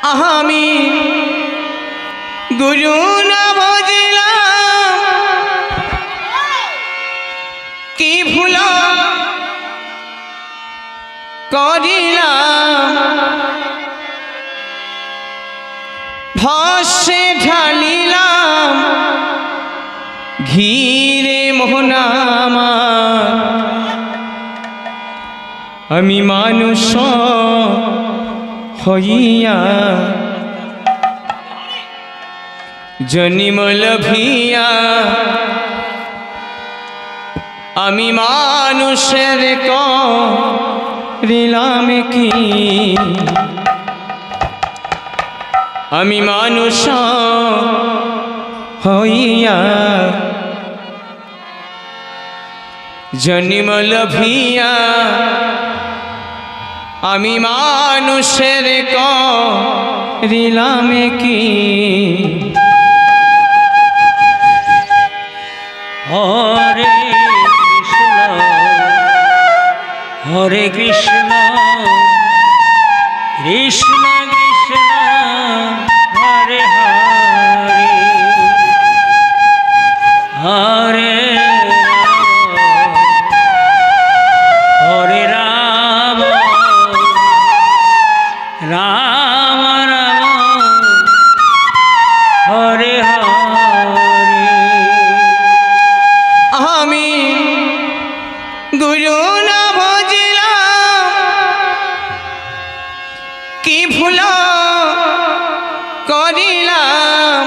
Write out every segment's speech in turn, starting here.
আমি গুরু না বুঝলাম কি ভুল করিলাম ভস্মে ঢালিলাম ঘিরে মোহনামা আমি মানুষ হইয়া জন্ম লভিয়া আমি মানুষের করিলাম কি আমি মানুষ হইয়া জন্ম লভিয়া আমি মানুষের করিলাম কি হরে কৃষ্ণ কৃষ্ণ কৃষ্ণ হরে হরে হরে রাম রাম রাম হরে হরে আমি গুরু না বুঝলাম কি ভুল করিলাম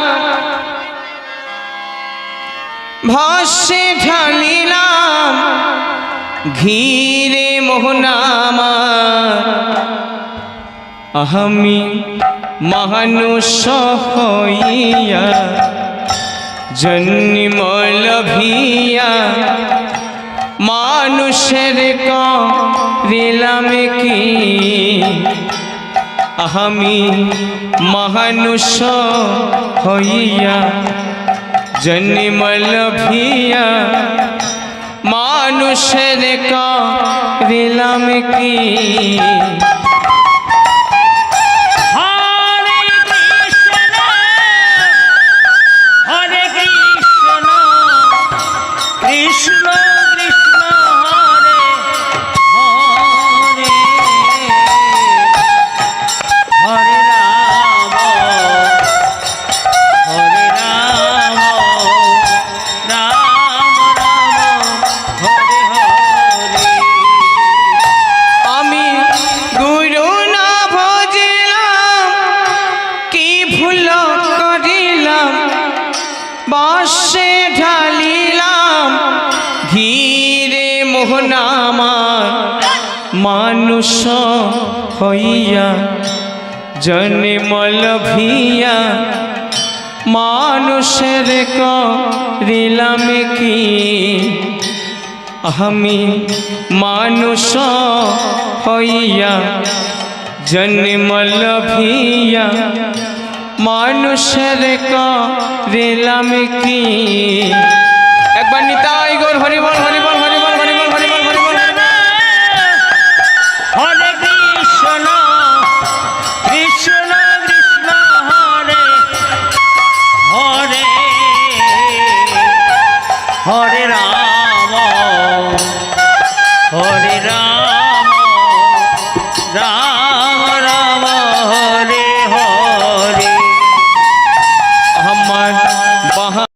ভস্মে ঢালিলাম ঘিরে মোহনামা আমি মানুষ হইয়া জন্ম লভিয়া মানুষের করিলাম কি আমি মানুষ হইয়া জন্ম লভিয়া মানুষের করিলাম কি কৃষ্ণ কৃষ্ণ হরে হরে হরে রাম রাম রাম হরে হরে আমি গুরু না বুঝলাম কি ভুল করিলাম বর্ষে ঢালিলাম ঘিরে মোহনামা মানুষ হইয়া জন্ম লভিয়া মানুষের করিলাম কি আমি মানুষ হইয়া জন্ম লভিয়া মানুষের করিলাম কি একবার নিতাই গৌর হরি বল হরি বল হরি বল হরি বল হরি বল হরি বল হরে কৃষ্ণ কৃষ্ণ কৃষ্ণ হরে হরে হরে রাম হরে রাম রাম রাম হরে হরে আমার